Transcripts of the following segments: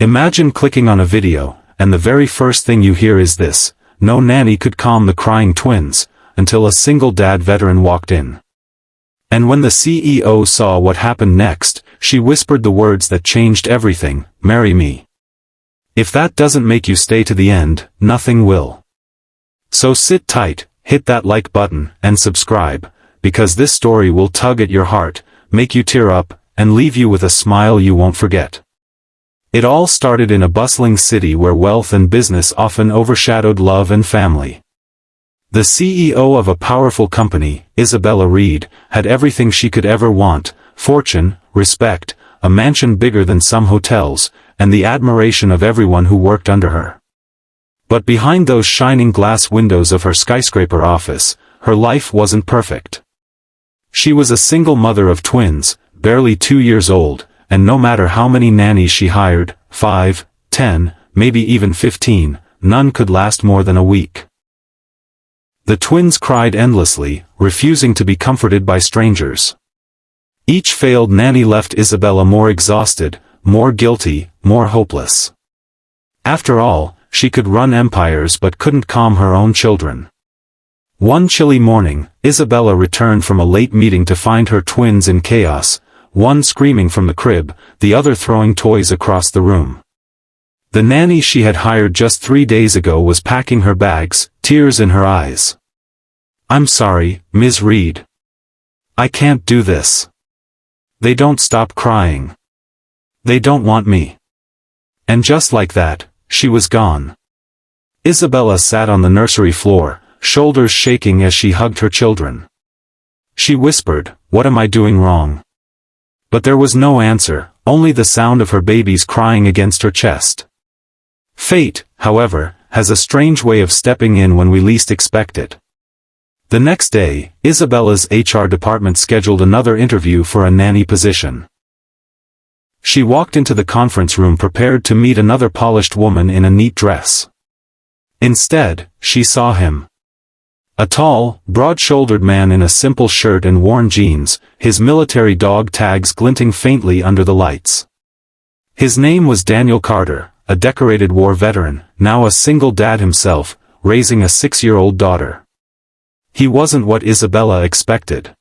Imagine clicking on a video, and the very first thing you hear is this: no nanny could calm the crying twins, until a single dad veteran walked in. And when the CEO saw what happened next, she whispered the words that changed everything: marry me. If that doesn't make you stay to the end, nothing will. So sit tight, hit that like button, and subscribe, because this story will tug at your heart, make you tear up, and leave you with a smile you won't forget. It all started in a bustling city where wealth and business often overshadowed love and family. The CEO of a powerful company, Isabella Reed, had everything she could ever want: fortune, respect, a mansion bigger than some hotels, and the admiration of everyone who worked under her. But behind those shining glass windows of her skyscraper office, her life wasn't perfect. She was a single mother of twins, barely 2 years old, and no matter how many nannies she hired, 5, 10, maybe even 15, none could last more than a week. The twins cried endlessly, refusing to be comforted by strangers. Each failed nanny left Isabella more exhausted, more guilty, more hopeless. After all, she could run empires but couldn't calm her own children. One chilly morning, Isabella returned from a late meeting to find her twins in chaos, one screaming from the crib, the other throwing toys across the room. The nanny she had hired just 3 days ago was packing her bags, tears in her eyes. "I'm sorry, Ms. Reed. I can't do this. They don't stop crying. They don't want me." And just like that, she was gone. Isabella sat on the nursery floor, shoulders shaking as she hugged her children. She whispered, "What am I doing wrong?" But there was no answer, only the sound of her babies crying against her chest. Fate, however, has a strange way of stepping in when we least expect it. The next day, Isabella's HR department scheduled another interview for a nanny position. She walked into the conference room prepared to meet another polished woman in a neat dress. Instead, she saw him. A tall, broad-shouldered man in a simple shirt and worn jeans, his military dog tags glinting faintly under the lights. His name was Daniel Carter, a decorated war veteran, now a single dad himself, raising a 6-year-old daughter. He wasn't what Isabella expected.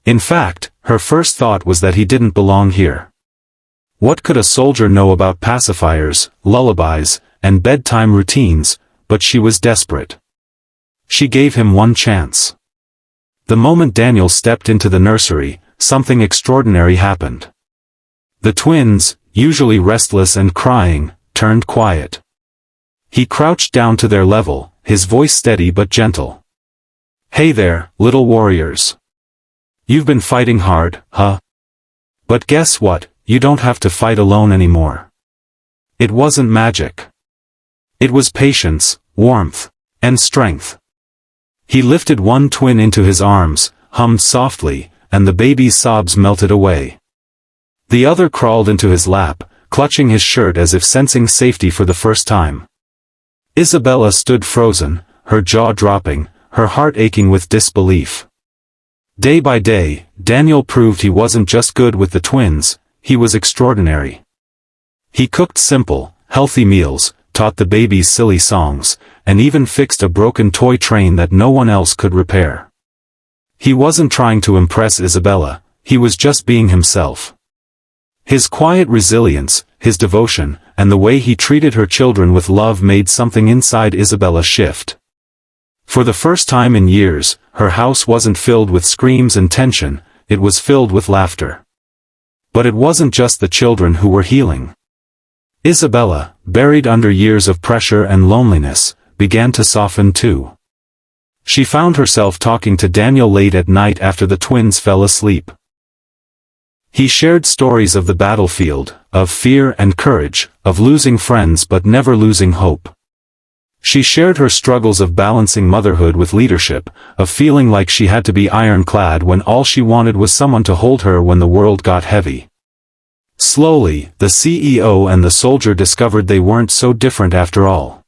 In fact, her first thought was that he didn't belong here. What could a soldier know about pacifiers, lullabies, and bedtime routines? But she was desperate. She gave him one chance. The moment Daniel stepped into the nursery, something extraordinary happened. The twins, usually restless and crying, turned quiet. He crouched down to their level, his voice steady but gentle. "Hey there, little warriors. You've been fighting hard, huh? But guess what, you don't have to fight alone anymore." It wasn't magic. It was patience, warmth, and strength. He lifted one twin into his arms, hummed softly, and the baby's sobs melted away. The other crawled into his lap, clutching his shirt as if sensing safety for the first time. Isabella stood frozen, her jaw dropping, her heart aching with disbelief. Day by day, Daniel proved he wasn't just good with the twins, he was extraordinary. He cooked simple, healthy meals, taught the babies silly songs, and even fixed a broken toy train that no one else could repair. He wasn't trying to impress Isabella, he was just being himself. His quiet resilience, his devotion, and the way he treated her children with love made something inside Isabella shift. For the first time in years, her house wasn't filled with screams and tension, it was filled with laughter. But it wasn't just the children who were healing. Isabella, buried under years of pressure and loneliness, began to soften too. She found herself talking to Daniel late at night after the twins fell asleep. He shared stories of the battlefield, of fear and courage, of losing friends but never losing hope. She shared her struggles of balancing motherhood with leadership, of feeling like she had to be ironclad when all she wanted was someone to hold her when the world got heavy. Slowly, the CEO and the soldier discovered they weren't so different after all.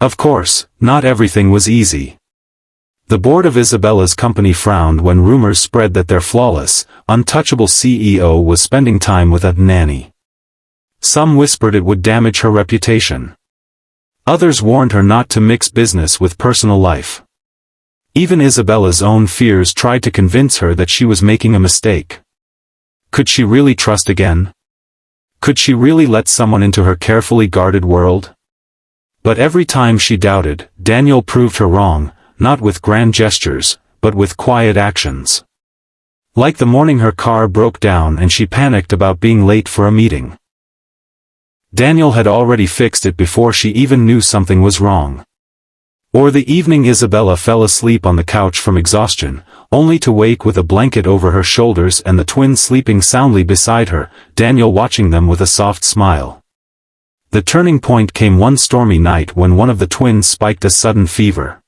Of course, not everything was easy. The board of Isabella's company frowned when rumors spread that their flawless, untouchable CEO was spending time with a nanny. Some whispered it would damage her reputation. Others warned her not to mix business with personal life. Even Isabella's own fears tried to convince her that she was making a mistake. Could she really trust again? Could she really let someone into her carefully guarded world? But every time she doubted, Daniel proved her wrong, not with grand gestures, but with quiet actions. Like the morning her car broke down and she panicked about being late for a meeting. Daniel had already fixed it before she even knew something was wrong. Or the evening Isabella fell asleep on the couch from exhaustion, only to wake with a blanket over her shoulders and the twins sleeping soundly beside her, Daniel watching them with a soft smile. The turning point came one stormy night when one of the twins spiked a sudden fever.